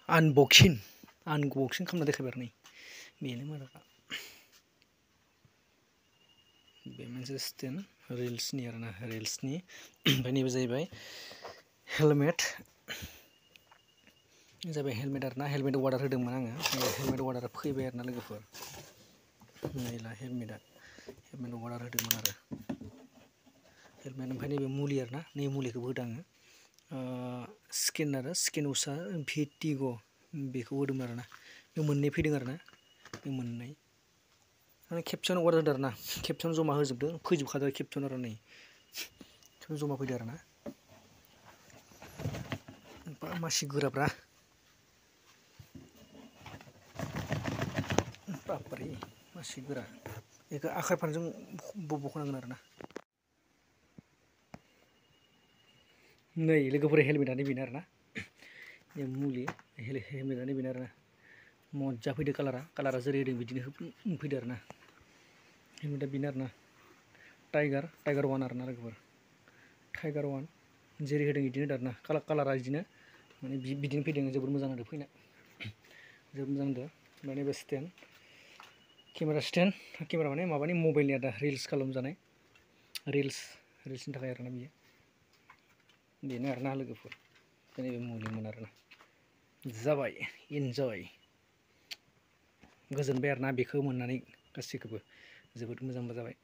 unboxing खालामना देखायबाय आरो नै बेनो मादारा बे मोनसे स्टेन्ड रिल्सनि आरोना रिल्सनि ओमफ्राय नैबे जाहैबाय हेलमेट जाबाय हेलमेट आरोना हेलमेट अर्डार होदोंमोन आङो हेलमेट अर्डारा फैबाय आरोना लोगोफोर नैला हेलमेट अर्डार होदोंमोन आरो हेलमेट ओमफ्राय नैबे मुलि आरोना नै मुलिखौबो होदों आङो स्किन उषा भिटिग' बेखौ होदोंमोन आरोना बे मोननै फैदों आरोना बे मोननै माने खेबसेयावनो अर्डार होदों आरोना खेबसेयावनो जमा होजोबदों फैजोबखादों खेबसेयावनो आरो नै खेबसेयावनो जमा फैदों आरोना मासि गोराब्रा बापरे मासि गोरा बेखौ आखाइ फारनैजों बख'नांगोन आरोना नै लोगोफोर हेलमेटआनो बेनो आरोना मुलि हेलमेटआनो बेनो आरोना मजा फैदो कालारा जेरै होदों बिदिनो फैदो आरोना हेलमेटआ बेनो आरोना टाइगार वान आरोना लोगोफोर टाइगार वान जेरै होदों बिदिनो होदों आरोना कालारा बिदिनो माने बिदिनो फैदों जोबोर मोजां होदों फैना जोबोर मोजां होदों ओमफ्राय नैबे स्टेन्ड केमेरा माने माबानि मबाइलनि आरो रिल्स खालामजानाय रिल्सनि थाखाय आरोना बियो बेनो आरोना लोगोफोर नैबे मुलिमोन आरोना जाबाय इन्जय गोजोनबाय आरोना बेखौ मोननानै गासैखौबो जोबोद मोजांबो जाबाय